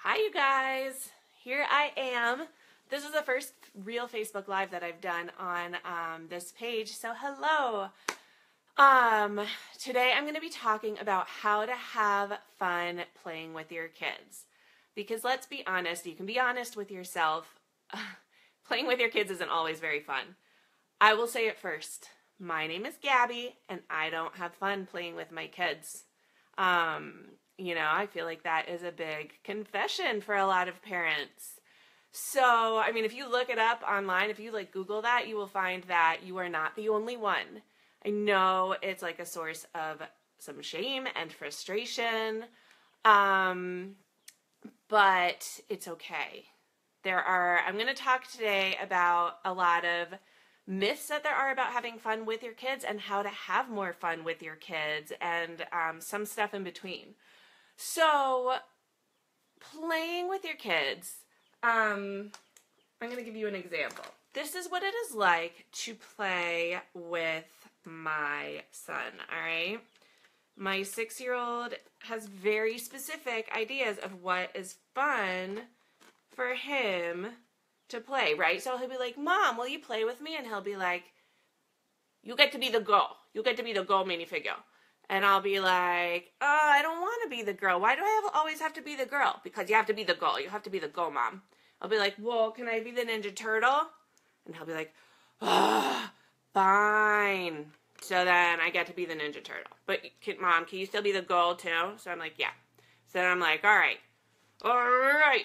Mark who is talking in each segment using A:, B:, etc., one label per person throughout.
A: Hi, you guys. Here I am. This is the first real Facebook Live that I've done on this page, so hello. Today I'm going to be talking about how to have fun playing with your kids. Because let's be honest, you can be honest with yourself. Playing with your kids isn't always very fun. I will say it first. My name is Gabby, and I don't have fun playing with my kids. I feel like that is a big confession for a lot of parents. So, if you look it up online, if you Google that, you will find that you are not the only one. I know it's like a source of some shame and frustration, but it's okay. I'm going to talk today about a lot of myths that there are about having fun with your kids and how to have more fun with your kids and some stuff in between. So, playing with your kids, I'm going to give you an example. This is what it is like to play with my son, all right? My 6-year-old has very specific ideas of what is fun for him to play, right? So he'll be like, Mom, will you play with me? And he'll be like, you get to be the girl. You get to be the girl minifigure. And I'll be like, oh, I don't want to be the girl. Why do I always have to be the girl? Because you have to be the girl. You have to be the girl, Mom. I'll be like, well, can I be the Ninja Turtle? And he'll be like, oh, fine. So then I get to be the Ninja Turtle. But, Mom, can you still be the girl, too? So I'm like, yeah. So then I'm like, all right,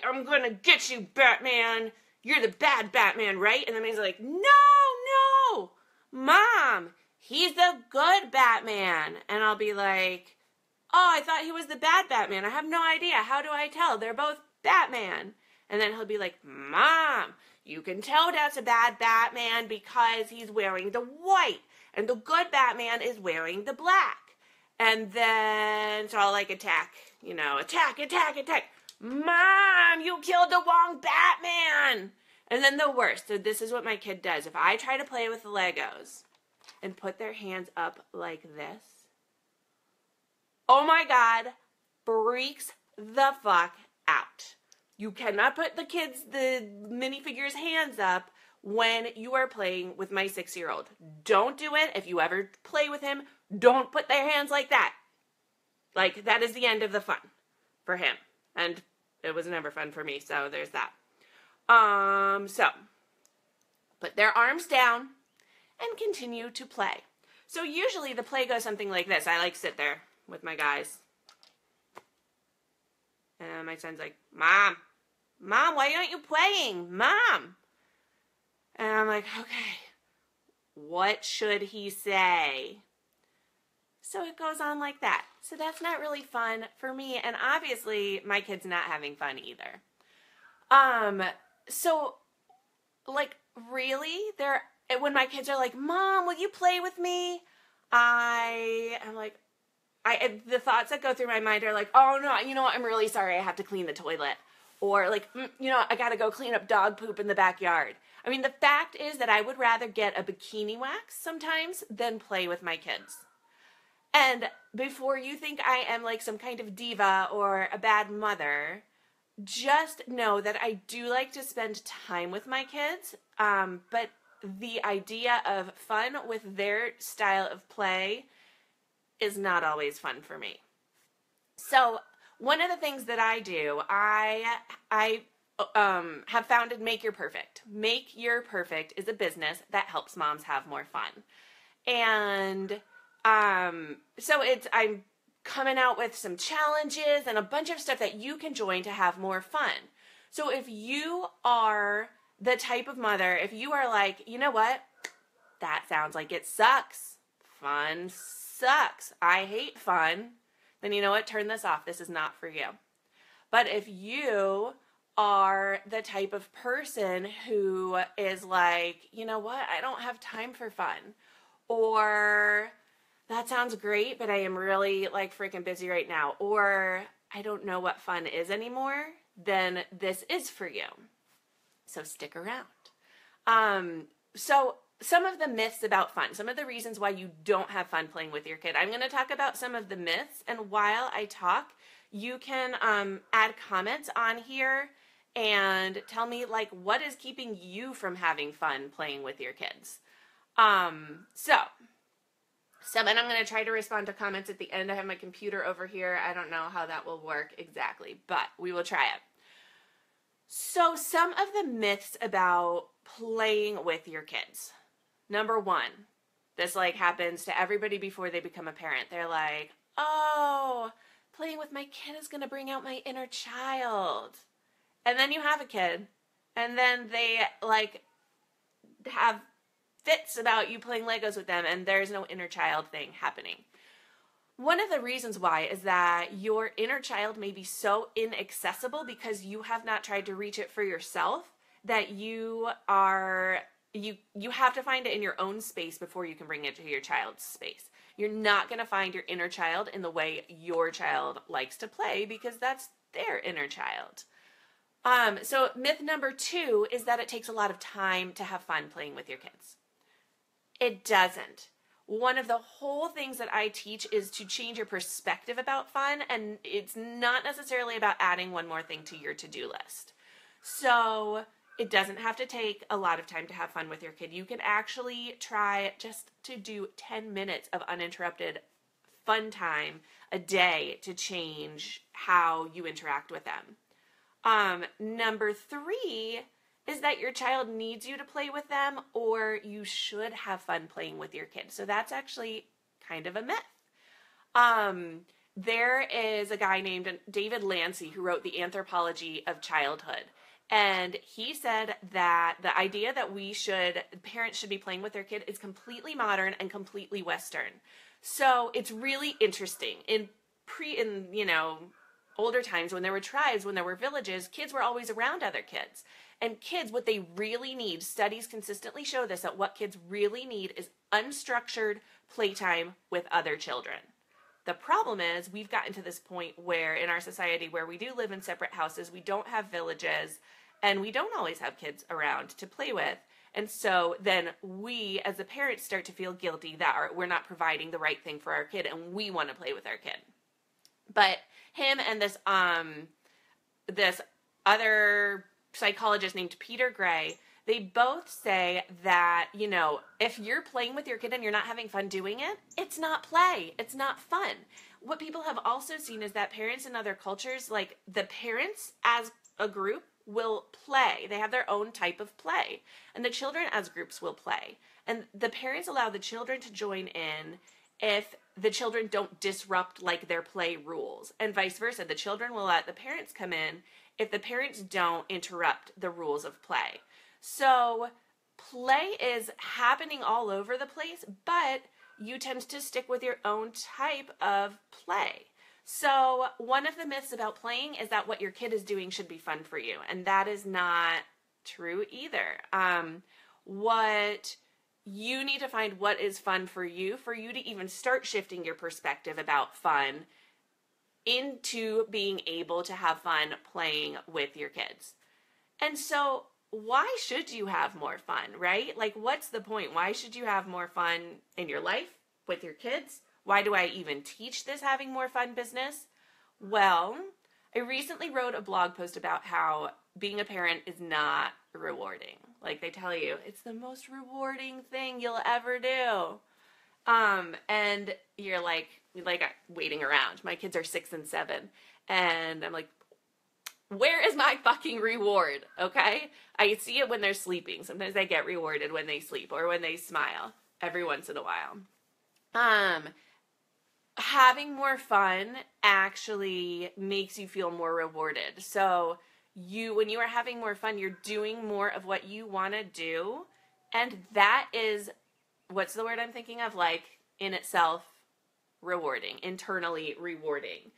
A: I'm going to get you, Batman. You're the bad Batman, right? And then he's like, no, Mom, he's the good Batman. And I'll be like, oh, I thought he was the bad Batman. I have no idea. How do I tell? They're both Batman. And then he'll be like, Mom, you can tell that's a bad Batman because he's wearing the white. And the good Batman is wearing the black. And then, so I'll attack. Attack. Mom, you killed the wrong Batman. And then the worst. So this is what my kid does. If I try to play with the Legos and put their hands up like this, oh my God, freaks the fuck out. You cannot put the minifigures' hands up when you are playing with my 6-year-old. Don't do it. If you ever play with him, don't put their hands like that. That is the end of the fun for him. And it was never fun for me, so there's that. So, put their arms down and continue to play. So usually the play goes something like this. I sit there with my guys. And my son's like, Mom, why aren't you playing? Mom. And I'm like, okay, what should he say? So it goes on like that. So that's not really fun for me. And obviously my kid's not having fun either. So really, when my kids are like, Mom, will you play with me? I'm like, the thoughts that go through my mind are like, oh no, you know what? I'm really sorry. I have to clean the toilet. Or I got to go clean up dog poop in the backyard. The fact is that I would rather get a bikini wax sometimes than play with my kids. And before you think I am some kind of diva or a bad mother, just know that I do like to spend time with my kids, but the idea of fun with their style of play is not always fun for me. So one of the things that I do, I have founded Make Your Perfect. Make Your Perfect is a business that helps moms have more fun. And so I'm coming out with some challenges and a bunch of stuff that you can join to have more fun. So if you are the type of mother, if you are like, you know what, that sounds like it sucks. Fun sucks. I hate fun. Then you know what, turn this off. This is not for you. But if you are the type of person who is like, you know what, I don't have time for fun. Or that sounds great, but I am really freaking busy right now. Or I don't know what fun is anymore, then this is for you. So stick around. So some of the myths about fun, some of the reasons why you don't have fun playing with your kid. I'm going to talk about some of the myths, and while I talk, You can add comments on here and tell me, like, what is keeping you from having fun playing with your kids. And I'm going to try to respond to comments at the end. I have my computer over here. I don't know how that will work exactly, but we will try it. So some of the myths about playing with your kids. Number one, this like happens to everybody before they become a parent. They're like, oh, playing with my kid is going to bring out my inner child. And then you have a kid, and then they like have fits about you playing Legos with them, and there's no inner child thing happening. One of the reasons why is that your inner child may be so inaccessible because you have not tried to reach it for yourself that you have to find it in your own space before you can bring it to your child's space. You're not going to find your inner child in the way your child likes to play because that's their inner child. So myth number 2 is that it takes a lot of time to have fun playing with your kids. It doesn't. One of the whole things that I teach is to change your perspective about fun, and it's not necessarily about adding one more thing to your to-do list. So it doesn't have to take a lot of time to have fun with your kid. You can actually try just to do 10 minutes of uninterrupted fun time a day to change how you interact with them. Number 3 is that your child needs you to play with them, or you should have fun playing with your kids. So that's actually kind of a myth. There is a guy named David Lancy who wrote The Anthropology of Childhood. And he said that the idea that parents should be playing with their kid is completely modern and completely Western. So it's really interesting. In older times, when there were tribes, when there were villages, kids were always around other kids. And kids, what they really need, studies consistently show this, that what kids really need is unstructured playtime with other children. The problem is we've gotten to this point where in our society where we do live in separate houses, we don't have villages, and we don't always have kids around to play with. And so then we, as the parents, start to feel guilty that we're not providing the right thing for our kid, and we want to play with our kid. But him and this other psychologist named Peter Gray, they both say that, if you're playing with your kid and you're not having fun doing it, it's not play. It's not fun. What people have also seen is that parents in other cultures, like the parents as a group, will play. They have their own type of play. And the children as groups will play. And the parents allow the children to join in if the children don't disrupt like their play rules. And vice versa. The children will let the parents come in if the parents don't interrupt the rules of play. So play is happening all over the place, but you tend to stick with your own type of play. So one of the myths about playing is that what your kid is doing should be fun for you, and that is not true either. What you need to find what is fun for you to even start shifting your perspective about fun into being able to have fun playing with your kids. And so why should you have more fun, right? Like, what's the point? Why should you have more fun in your life with your kids? Why do I even teach this having more fun business? Well, I recently wrote a blog post about how being a parent is not rewarding. Like they tell you, it's the most rewarding thing you'll ever do. And you're like waiting around. My kids are 6 and 7. And I'm like, where is my fucking reward? Okay. I see it when they're sleeping. Sometimes I get rewarded when they sleep or when they smile every once in a while. Having more fun actually makes you feel more rewarded. So when you are having more fun, you're doing more of what you want to do. And that is, what's the word I'm thinking of? Like, in itself, rewarding, internally rewarding.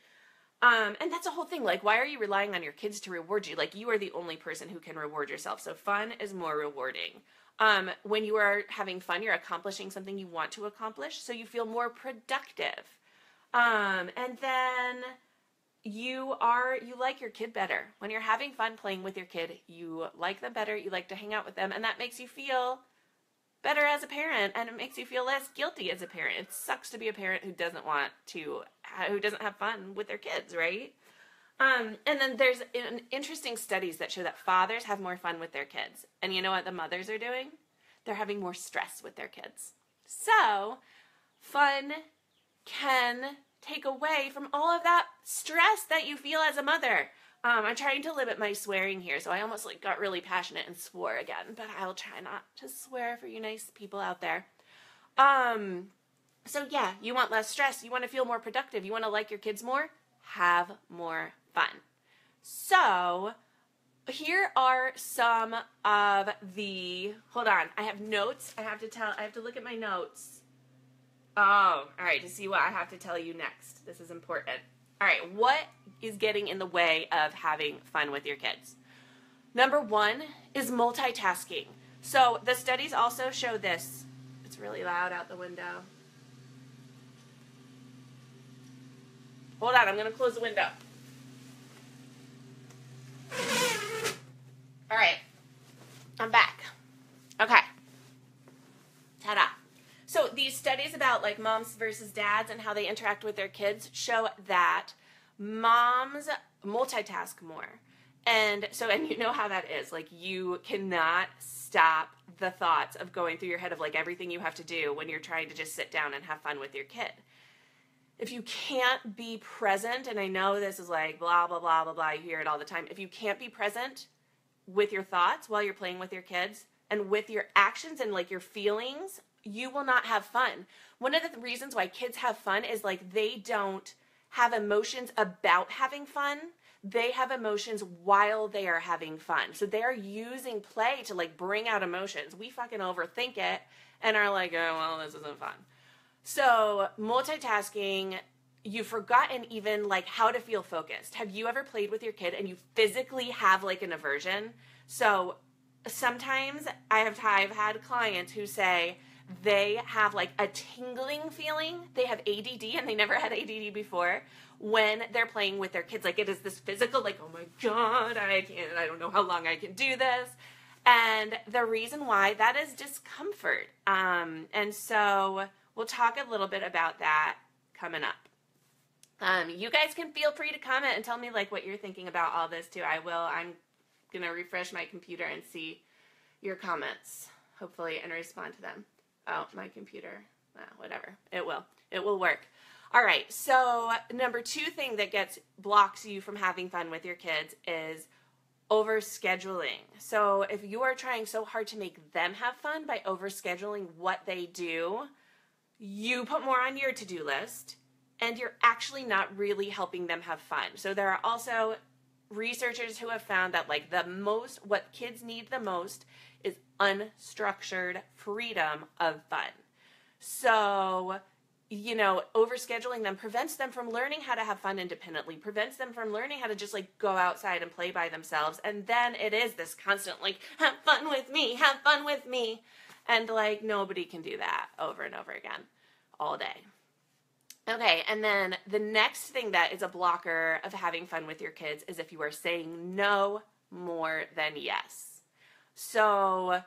A: And that's a whole thing. Like, why are you relying on your kids to reward you? Like, you are the only person who can reward yourself. So fun is more rewarding. When you are having fun, you're accomplishing something you want to accomplish. So you feel more productive. And then you like your kid better. When you're having fun playing with your kid, you like them better. You like to hang out with them. And that makes you feel better as a parent, and it makes you feel less guilty as a parent. It sucks to be a parent who doesn't have fun with their kids, right? And then there's interesting studies that show that fathers have more fun with their kids. And you know what the mothers are doing? They're having more stress with their kids. So, fun can take away from all of that stress that you feel as a mother. I'm trying to limit my swearing here, so I almost got really passionate and swore again, but I'll try not to swear for you nice people out there. So yeah, you want less stress, you want to feel more productive, you want to like your kids more, have more fun. So, here are some of the, hold on, I have notes, I have to look at my notes. Oh, all right, to see what I have to tell you next. This is important. All right, what is getting in the way of having fun with your kids? Number one is multitasking. So the studies also show this. It's really loud out the window. Hold on, I'm going to close the window. All right, I'm back. Okay. Ta-da. So these studies about moms versus dads and how they interact with their kids show that moms multitask more. And you know how that is. You cannot stop the thoughts of going through your head of everything you have to do when you're trying to just sit down and have fun with your kid. If you can't be present, and I know this is blah, blah, blah, blah, blah, you hear it all the time. If you can't be present with your thoughts while you're playing with your kids and with your actions and your feelings, you will not have fun. One of the reasons why kids have fun is they don't have emotions about having fun. They have emotions while they are having fun. So they are using play to bring out emotions. We fucking overthink it and are oh, well, this isn't fun. So multitasking, you've forgotten even how to feel focused. Have you ever played with your kid and you physically have an aversion? So sometimes I've had clients who say they have a tingling feeling. They have ADD and they never had ADD before when they're playing with their kids. It is this physical, oh my God, I don't know how long I can do this. And the reason why, that is discomfort. And so we'll talk a little bit about that coming up. You guys can feel free to comment and tell me what you're thinking about all this too. I will. I'm going to refresh my computer and see your comments, hopefully, and respond to them. Oh, my computer, whatever. It will work. All right, so number two thing that blocks you from having fun with your kids is overscheduling. So if you are trying so hard to make them have fun by overscheduling what they do, you put more on your to-do list, and you're actually not really helping them have fun. So there are also researchers who have found that what kids need the most is unstructured freedom of fun. So, overscheduling them prevents them from learning how to have fun independently, prevents them from learning how to just go outside and play by themselves. And then it is this constant have fun with me, have fun with me. And nobody can do that over and over again all day. Okay, and then the next thing that is a blocker of having fun with your kids is if you are saying no more than yes. So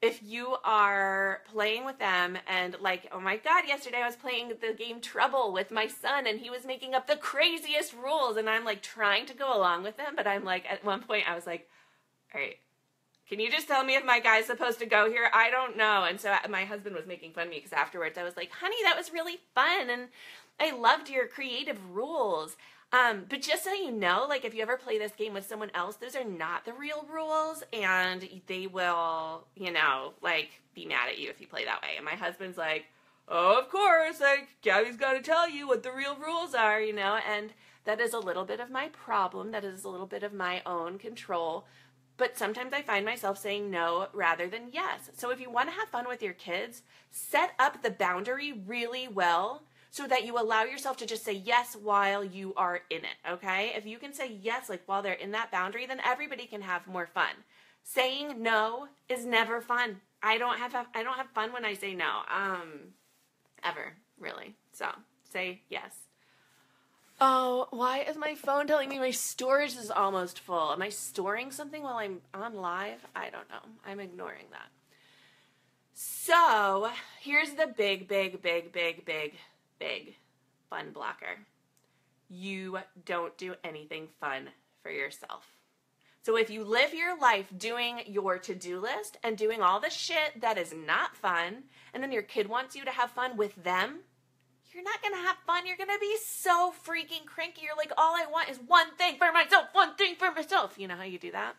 A: if you are playing with them and oh my God, yesterday I was playing the game Trouble with my son and he was making up the craziest rules and I'm trying to go along with him, but I'm at one point I was all right, can you just tell me if my guy's supposed to go here? I don't know. And so my husband was making fun of me because afterwards I was honey, that was really fun and I loved your creative rules. But just so you know, if you ever play this game with someone else, those are not the real rules, and they will, be mad at you if you play that way. And my husband's oh, of course, Gabby's got to tell you what the real rules are, and that is a little bit of my problem. That is a little bit of my own control. But sometimes I find myself saying no rather than yes. So if you want to have fun with your kids, set up the boundary really well, so that you allow yourself to just say yes while you are in it, okay? If you can say yes while they're in that boundary, then everybody can have more fun. Saying no is never fun. I don't have fun when I say no, ever, really. So, say yes. Oh, why is my phone telling me my storage is almost full? Am I storing something while I'm on live? I don't know. I'm ignoring that. So, here's the big fun blocker. you don't do anything fun for yourself. So if you live your life doing your to-do list and doing all the shit that is not fun, and then your kid wants you to have fun with them, you're not going to have fun. You're going to be so freaking cranky. You're like, all I want is one thing for myself, one thing for myself. You know how you do that?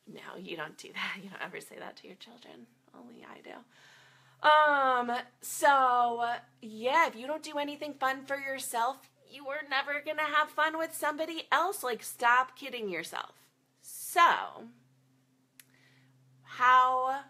A: No, you don't do that. You don't ever say that to your children. Only I do. So yeah, if you don't do anything fun for yourself, you are never going to have fun with somebody else. Like, stop kidding yourself. So, I'm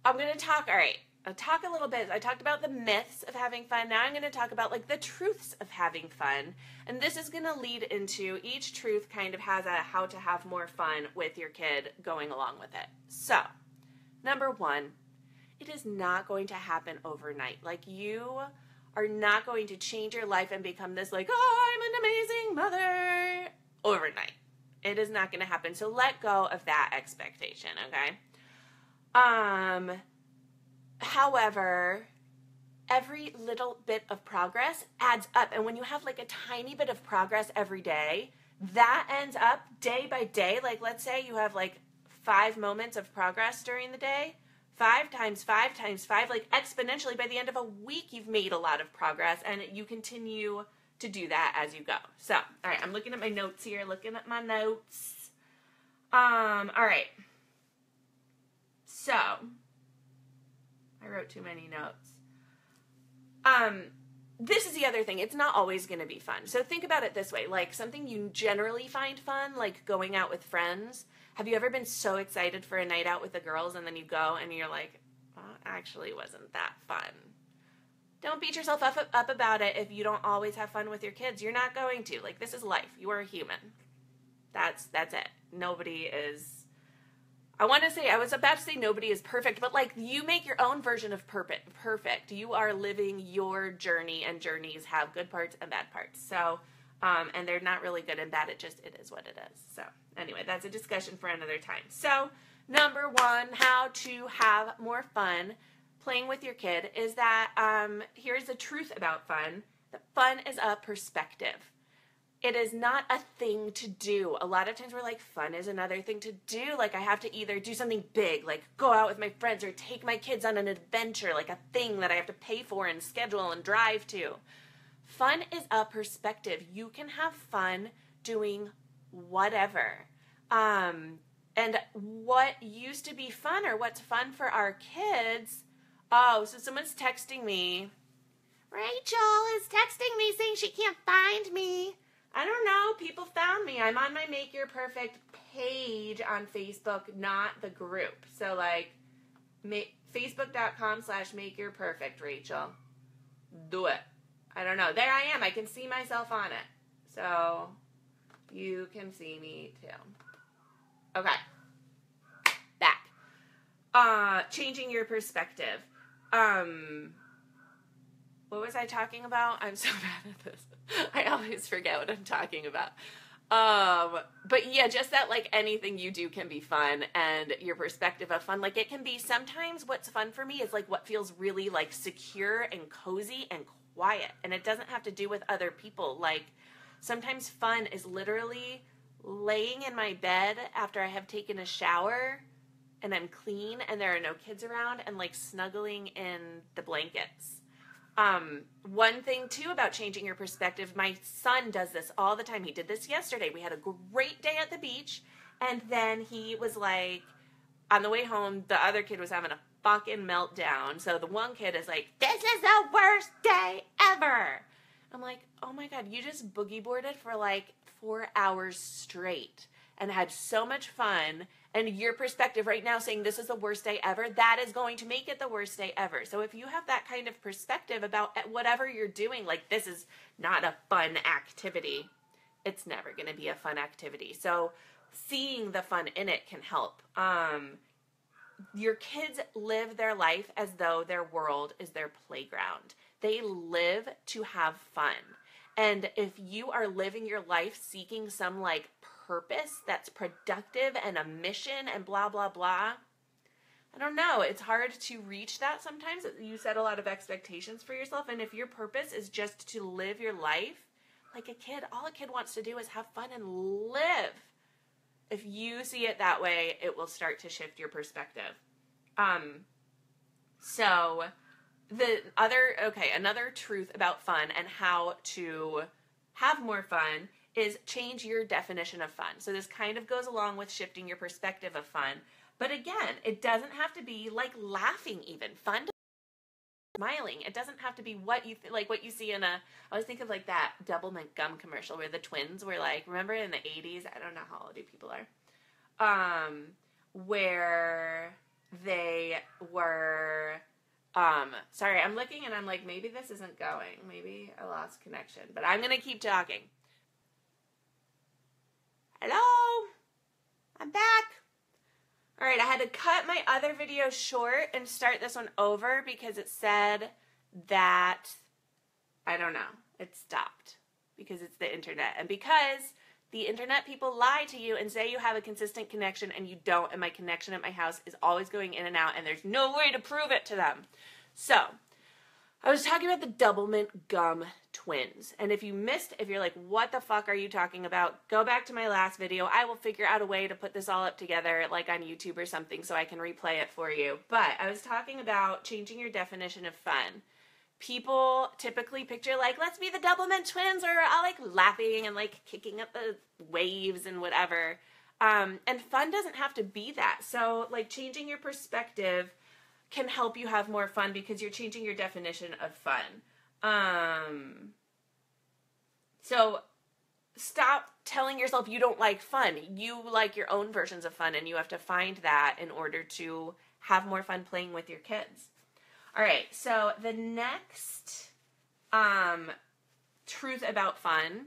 A: going to talk, all right, I'll talk a little bit. I talked about the myths of having fun. Now I'm going to talk about like the truths of having fun. And this is going to lead into, each truth kind of has a how to have more fun with your kid going along with it. So, number one, it is not going to happen overnight. Like, you are not going to change your life and become this like, oh, I'm an amazing mother overnight. It is not going to happen. So let go of that expectation, okay? However, every little bit of progress adds up. And when you have like a tiny bit of progress every day, that ends up day by day. Like, let's say you have like 5 moments of progress during the day. 5 times 5 times 5, like exponentially, by the end of a week, you've made a lot of progress, and you continue to do that as you go. So, all right, I'm looking at my notes here, looking at my notes. All right. So, I wrote too many notes. This is the other thing. It's not always going to be fun. So think about it this way. Like, something you generally find fun, like going out with friends. Have you ever been so excited for a night out with the girls, and then you go and you're like, well, it actually wasn't that fun? Don't beat yourself up about it if you don't always have fun with your kids. You're not going to. Like, this is life. You are a human. That's it. Nobody is... I was about to say nobody is perfect, but like, you make your own version of perfect. You are living your journey, and journeys have good parts and bad parts. So, and they're not really good and bad. It is what it is. So anyway, that's a discussion for another time. So number one, how to have more fun playing with your kid is that, here's the truth about fun. That fun is a perspective. It is not a thing to do. A lot of times we're like, fun is another thing to do. Like, I have to either do something big, like go out with my friends, or take my kids on an adventure, like a thing that I have to pay for and schedule and drive to. Fun is a perspective. You can have fun doing whatever. And what used to be fun, or what's fun for our kids... Oh, so someone's texting me. Rachel is texting me saying she can't find me. I don't know. People found me. I'm on my Make Your Perfect page on Facebook, not the group. So, like, facebook.com/makeyourperfect, Rachel. Do it. I don't know. There I am. I can see myself on it. So, you can see me too. Okay. Back. Changing your perspective. What was I talking about? I'm so bad at this. I always forget what I'm talking about. But yeah, just that, like, anything you do can be fun, and your perspective of fun. Like, it can be, sometimes what's fun for me is like what feels really like secure and cozy and quiet. And it doesn't have to do with other people. Like, sometimes fun is literally laying in my bed after I have taken a shower and I'm clean and there are no kids around, and like snuggling in the blankets. One thing too about changing your perspective, my son does this all the time. He did this yesterday. We had a great day at the beach, and then he was like, on the way home, the other kid was having a fucking meltdown. So the one kid is like, this is the worst day ever. I'm like, oh my God, you just boogie boarded for like 4 hours straight and had so much fun. And your perspective right now saying this is the worst day ever, that is going to make it the worst day ever. So if you have that kind of perspective about whatever you're doing, like this is not a fun activity, it's never going to be a fun activity. So seeing the fun in it can help. Your kids live their life as though their world is their playground. They live to have fun. And if you are living your life seeking some like purpose that's productive and a mission and blah, blah, blah, I don't know. It's hard to reach that sometimes. You set a lot of expectations for yourself. And if your purpose is just to live your life, like a kid, all a kid wants to do is have fun and live. If you see it that way, it will start to shift your perspective. So another truth about fun and how to have more fun is change your definition of fun. So this kind of goes along with shifting your perspective of fun. But again, it doesn't have to be like laughing even. Fun to smiling. It doesn't have to be what you like what you see in I always think of like that Doublemint gum commercial where the twins were like, remember in the 80s? I don't know how old you people are. Where they were sorry, I'm looking and I'm like, maybe this isn't going. Maybe I lost connection, but I'm going to keep talking. Hello? I'm back. All right, I had to cut my other video short and start this one over because it said that, I don't know, it stopped because it's the internet. And because the internet people lie to you and say you have a consistent connection and you don't, and my connection at my house is always going in and out and there's no way to prove it to them. So, I was talking about the Doublemint gum twins. And if you're like, what the fuck are you talking about? Go back to my last video. I will figure out a way to put this all up together, like on YouTube or something, so I can replay it for you. But I was talking about changing your definition of fun. People typically picture like, let's be the Doublemint twins, or I like laughing and like kicking up the waves and whatever. And fun doesn't have to be that. So like changing your perspective can help you have more fun because you're changing your definition of fun. So stop telling yourself you don't like fun. You like your own versions of fun, and you have to find that in order to have more fun playing with your kids. All right, so the next truth about fun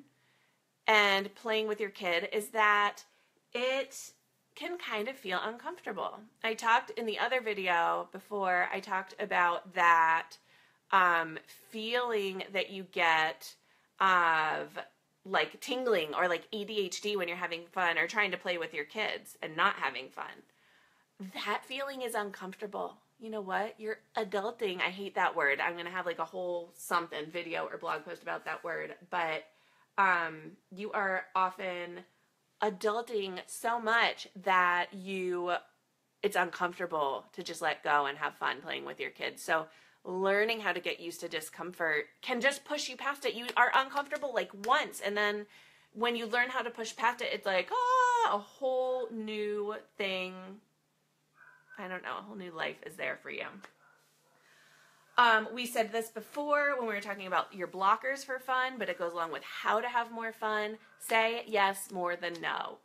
A: and playing with your kid is that it can kind of feel uncomfortable. I talked in the other video before, I talked about that feeling that you get of like tingling or like ADHD when you're having fun or trying to play with your kids and not having fun. That feeling is uncomfortable. You know what? You're adulting. I hate that word. I'm going to have like a whole something video or blog post about that word. But you are often adulting so much that it's uncomfortable to just let go and have fun playing with your kids. So learning how to get used to discomfort can just push you past it. You are uncomfortable like once, and then when you learn how to push past it, it's like, a whole new thing. I don't know, a whole new life is there for you. We said this before when we were talking about your blockers for fun, but it goes along with how to have more fun. Say yes more than no.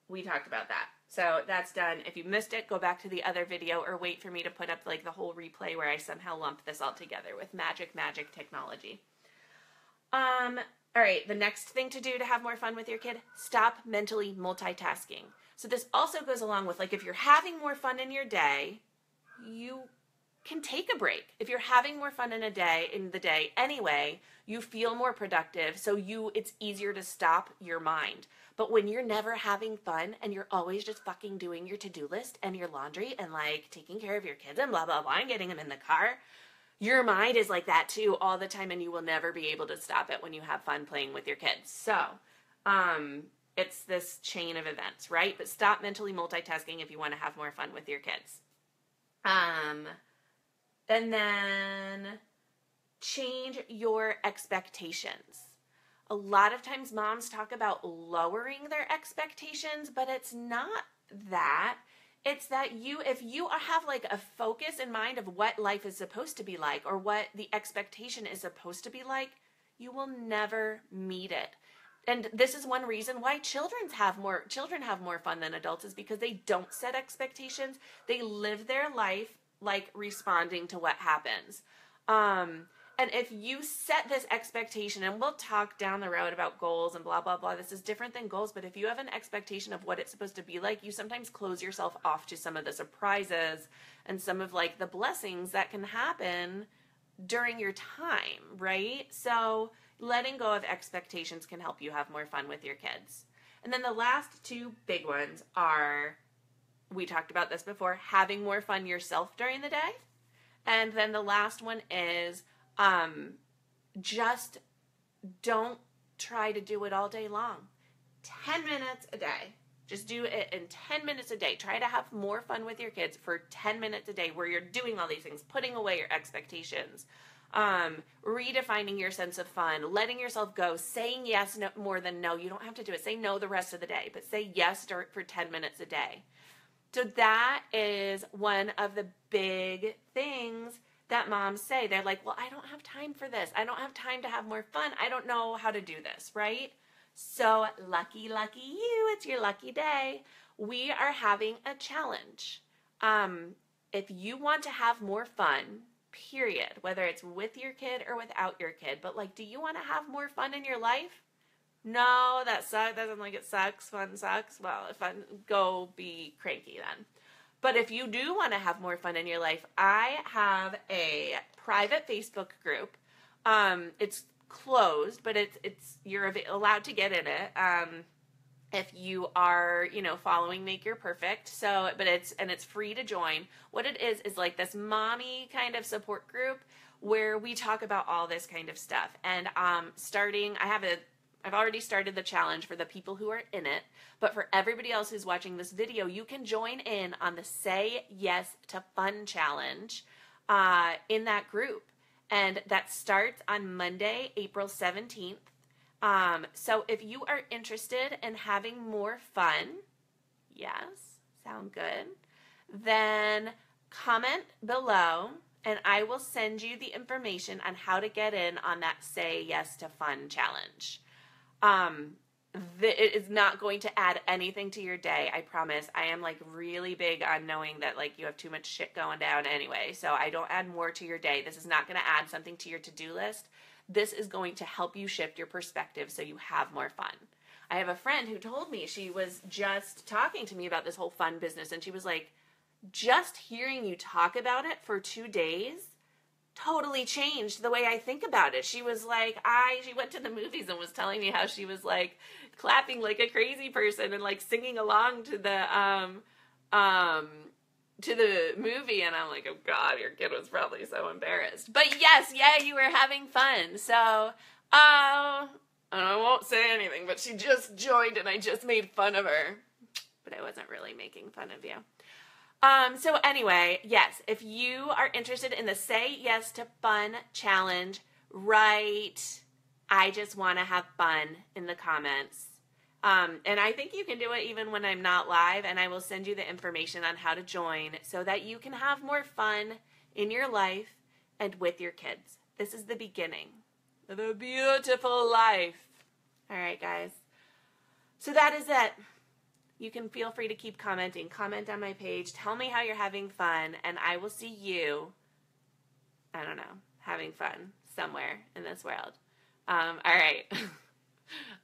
A: We talked about that. So that's done. If you missed it, go back to the other video or wait for me to put up like the whole replay where I somehow lump this all together with magic technology. All right, the next thing to do to have more fun with your kid, stop mentally multitasking. So this also goes along with like if you're having more fun in your day, you can take a break. If you're having more fun in the day anyway, you feel more productive, so it's easier to stop your mind. But when you're never having fun and you're always just fucking doing your to-do list and your laundry and like taking care of your kids and blah, blah, blah, and getting them in the car, your mind is like that too all the time, and you will never be able to stop it when you have fun playing with your kids. So, it's this chain of events, right? But stop mentally multitasking if you want to have more fun with your kids. And then change your expectations. A lot of times moms talk about lowering their expectations, but it's not that. It's that if you have like a focus in mind of what life is supposed to be like or what the expectation is supposed to be like, you will never meet it. And this is one reason why children have more fun than adults, is because they don't set expectations. They live their life like responding to what happens. And if you set this expectation, and we'll talk down the road about goals and blah, blah, blah. This is different than goals, but if you have an expectation of what it's supposed to be like, you sometimes close yourself off to some of the surprises and some of like the blessings that can happen during your time, right? So letting go of expectations can help you have more fun with your kids. And then the last two big ones are, we talked about this before, having more fun yourself during the day. And then the last one is just don't try to do it all day long. 10 minutes a day. Just do it in 10 minutes a day. Try to have more fun with your kids for 10 minutes a day where you're doing all these things, putting away your expectations, redefining your sense of fun, letting yourself go, saying yes more than no. You don't have to do it. Say no the rest of the day, but say yes for 10 minutes a day. So that is one of the big things that moms say. They're like, well, I don't have time for this. I don't have time to have more fun. I don't know how to do this, right? So lucky you, it's your lucky day. We are having a challenge. If you want to have more fun, period, whether it's with your kid or without your kid, but like, do you want to have more fun in your life? No, that sucks. Doesn't like it sucks. Fun sucks. Well, go be cranky then. But if you do want to have more fun in your life, I have a private Facebook group. It's closed, but you're allowed to get in it. If you are, following Make Your Perfect. So, but it's free to join. What it is like this mommy kind of support group where we talk about all this kind of stuff. And I've already started the challenge for the people who are in it, but for everybody else who's watching this video, you can join in on the Say Yes to Fun challenge in that group. And that starts on Monday, April 17th. So if you are interested in having more fun, yes, sound good, then comment below and I will send you the information on how to get in on that Say Yes to Fun challenge. It is not going to add anything to your day, I promise. I am like really big on knowing that like you have too much shit going down anyway, so I don't add more to your day. This is not going to add something to your to-do list. This is going to help you shift your perspective so you have more fun. I have a friend who told me, she was just talking to me about this whole fun business, and she was like, just hearing you talk about it for 2 days totally changed the way I think about it. She was like, she went to the movies and was telling me how she was like clapping like a crazy person and like singing along to the movie, and I'm like, oh God, your kid was probably so embarrassed. But yes, you were having fun. So, and I won't say anything, but she just joined and I just made fun of her. But I wasn't really making fun of you. So anyway, yes, if you are interested in the Say Yes to Fun challenge, write, I just want to have fun in the comments. And I think you can do it even when I'm not live, and I will send you the information on how to join so that you can have more fun in your life and with your kids. This is the beginning of a beautiful life. All right, guys. So that is it. You can feel free to keep commenting. Comment on my page. Tell me how you're having fun, and I will see you, I don't know, having fun somewhere in this world. All right.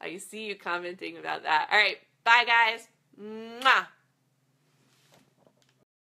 A: I see you commenting about that. All right. Bye, guys. Mwah.